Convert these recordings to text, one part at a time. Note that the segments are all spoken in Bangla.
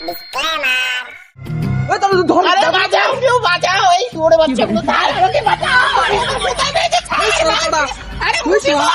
ডিসক্লেমার। ওই তাহলে তো ধর আরে বাঁচাও, কেউ বাঁচাও, এই শুয়োরে বাচ্চাগুলো তার আমাকে বাঁচাও। আরে আমার কোথায় পেয়েছে? ছাড়, আরে মুসিবত।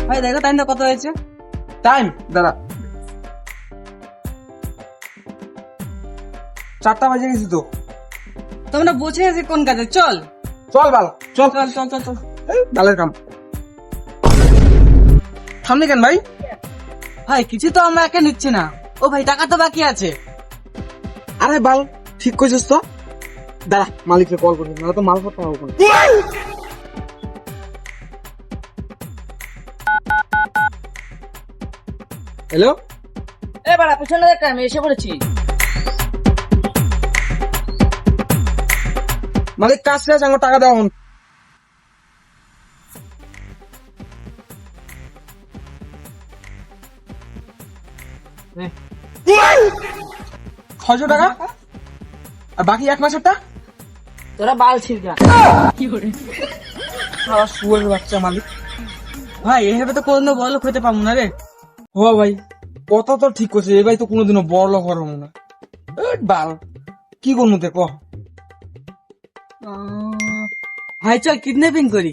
ভাই দেখো টাইমটা কত হয়েছে? টাইম দাঁড়া, 4টা বাজে গেছি তো। তোমরা বসে আছি কোন কাজে? চল চল বাল, চল চল চল চল চল। এই বালের কাম। থামলি কেন ভাই? ভাই কিছু তো আমরা একে নিচ্ছি না। ও ভাই টাকা তো বাকি আছে। আরে বাল ঠিক কইছিস তো, দাঁড়া মালিককে কল করি, নাহলে তো মাল করতে হবে না। হ্যালো, এ বাড়া পিছনে দেখ, আমি এসে পড়েছি। মালিক কাজ শেষ, আমার টাকা দেওয়া হন। ছয়শো টাকা আর বাকি 1 মাসেরটা। তোরা বাল ছিড়গা। শুয়োরের বাচ্চা মালিক। ভাই এভাবে তো কোনো বড় লোক হতে পারবো না রে। ও ভাই কথা তো ঠিক করছে, এ ভাই তো কোনোদিনও বড় লোক হবো না। বাল কি করবো তে ক? ভাই চল কিডন্যাপিং করি।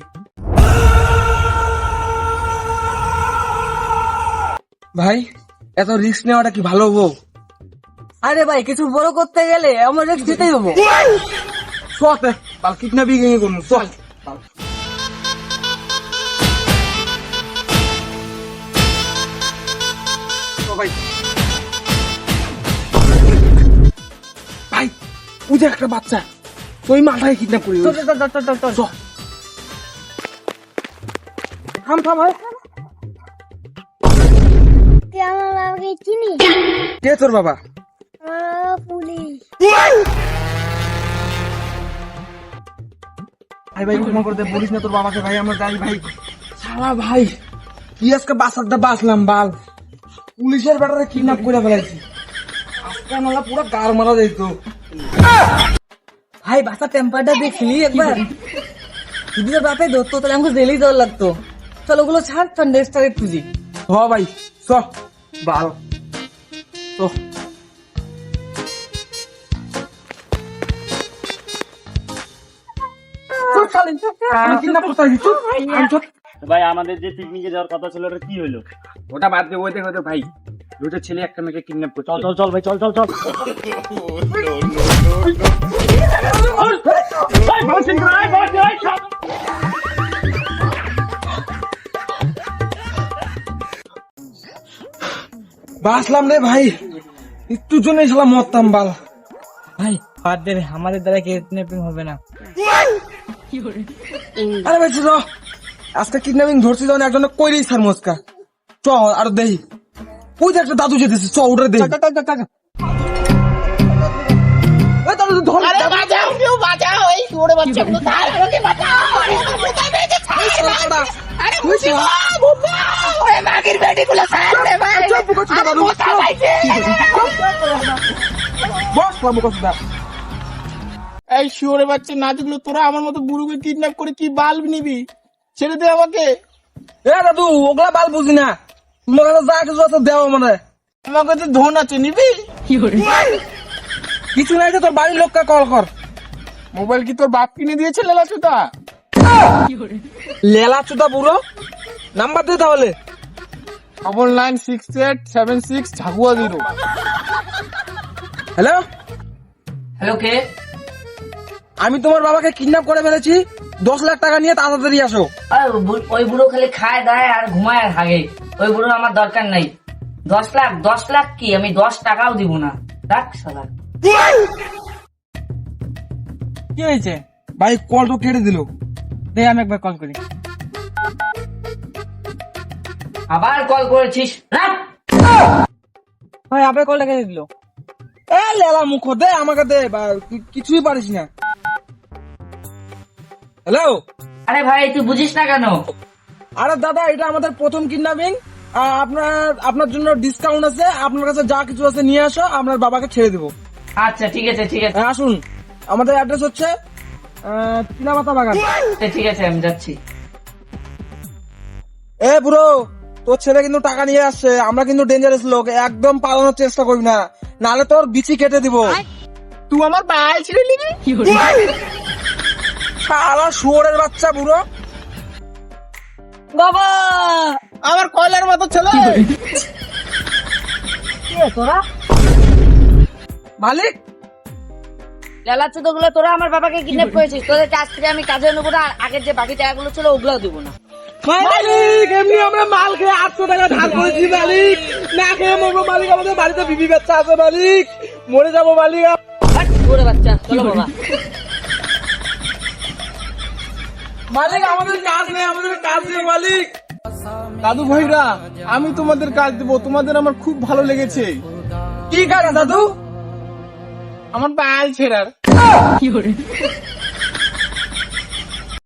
ভাই এত রিস্ক নেওয়াটা কি ভালো হবো? আরে ভাই কিছু বড় করতে গেলে আমার রিস্ক দিতেই হবো। চল বাল কিডন্যাপিং করবো, চল। ভাই ভাই ওই যে একটা বাচ্চা, ওই মালটাকে কিডন্যাপ করি। চল চল চল চল চল চল। থাম থাম ভাই। তুই আমার বাবাকে চিনিস? কে তোর বাবা? আমার বাবা পুলিশ। ভাই ভাই ক্ষমা করে দে, বলিস না তোর বাবাকে ভাই, আমরা যাই ভাই। সারা ভাই কি আজকে বাসারটা বাঁচলাম বাল, পুলিশের ব্যাটারে কিডন্যাপ করে ফেলাইছি। আজকে নালা পুরো গার মারা যেত। ভাই বাসা টেম্পারটা দেখলি একবার? যদি তোর বাপে ধরতো তাহলে আমাকে জেলেই যাওয়ার লাগতো। চল ওগুলো ছাড়, চল নেক্সট টার্গেট খুঁজি। হ ভাই চ বাল তো। কিডন্যাপ করতে আসি, চল, আয়, চল। ভাই আমাদের যে পিকনিকে যাওয়ার কথা ছিল ওটা কি হলো? ওটা বাদ দে, ওই দেখো তো ভাই, দুটো ছেলে একটা মেয়েকে কিডন্যাপ করছে। চল চল চল ভাই, চল চল চল। বাঁচলাম রে ভাই, একটু জন্য ছিলাম মরতাম বাল। ভাই বাদ দেবে, আমাদের দ্বারা কিডন্যাপিং হবে না। আরে ভাই চ, আজকে কিডন্যাপিং ধরছি যখন একজনে কইরেই স্যার মস্কা। চ আর দেই, ওই যে একটা দাদু যেতেছে, চ ওটা দেই। ওই তাহলে তো ধর। আরে বাঁচাও, কেউ বাঁচাও, এই শুয়োরে বাচ্চাগুলো তার আমাকে বাঁচাও। আরে আমার কোথায় পেয়েছে? ছাড়, আরে মুসিবত। ওরে মাগির বেটিগুলো ছাড় রে ভাই। আরে কোথায় পাইছে? বস বাবু কথা। এই শুয়োরে বাচ্চা নাচগুলো, তোরা আমার মতো বুড়োকে কিডন্যাপ করে কি বাল্ব নিবি? ছেড়ে দে আমাকে। এ দাদু ওগুলা বাল বুঝি না, তোমার কাছে যা কিছু আছে দেও মানে। আমার কাছে ধন আছে, নিবি? কিছু নাই তো তোর বাড়ির লোককে কল কর। মোবাইল কি তোর বাপ কিনে দিয়েছে লেলা চুদা? লেলা চুদা বুড়ো, নাম্বার দে তাহলে। 996876 ঝাগুয়া 0। হ্যালো, হ্যালো কে? আমি তোমার বাবাকে কিডন্যাপ করে ফেলেছি, 10 লাখ টাকা নিয়ে তাড়াতাড়ি আসো। ওই বুড়ো খালি খায় দায় আর ঘুমায় আর হাগে। ওই বুড়ো আমার দরকার নাই। 10 লাখ কি, আমি 10 টাকাও দিব না। রাখ শালা। কি হয়েছে? ভাই কল তো কেটে দিল। দে আমি একবার কল করি। আবার কল করেছিস, রাখ। ভাই আপনার কলটা কেটে দিল। এ লেলা মুখ দে আমাকে দে, কিছুই পারিস না। হ্যালো, আরে ভাই তুই বুঝিস না কেন? আরে দাদা এটা আমাদের প্রথম কিডন্যাপিং। আপনার জন্য ডিসকাউন্ট আছে, আপনার কাছে যা কিছু আছে নিয়ে আসো, আপনার বাবাকে ছেড়ে দেবো। আচ্ছা ঠিক আছে ঠিক আছে আসুন, আমাদের অ্যাড্রেস হচ্ছে চিনাপাতা বাগান। ঠিক আছে, আমি যাচ্ছি। এ বুড়ো, তোর ছেলে কিন্তু টাকা নিয়ে আসছে, আমরা কিন্তু ডেঞ্জারাস লোক, একদম পালানোর চেষ্টা করবি না, নাহলে তোর বিচি কেটে দিব। তুই আমার বাল ছিঁড়ে নিবি? শালা শুয়োরের বাচ্চা বুড়ো। বাবা আমার কয়লার মতো ছেলে। তোরা মালিক, লেলাচ্ছে তো গুলো, তোরা আমার বাবাকে কিডন্যাপ করেছিস, তোদের কাছ থেকে আমি কাজে নেবো না, আর আগের যে বাকি টাকাগুলো ছিল ওগুলোও দিব না। মালিক এমনি আমরা মাল খেয়ে 800 টাকা ধার করেছি মালিক, না খেয়ে মরবো মালিক, আমাদের বাড়িতে বিবি বাচ্চা আছে মালিক, মরে যাবো মালিক। হাট, ওরে বাচ্চা, চলো বাবা। মালিক আমাদের কাজ নেই, আমাদের কাজ নেই মালিক। দাদু ভাইরা, আমি তোমাদের কাজ দেবো, তোমাদের আমার খুব ভালো লেগেছে। কি কাজ দাদু? আমার বাল ছেড়ার।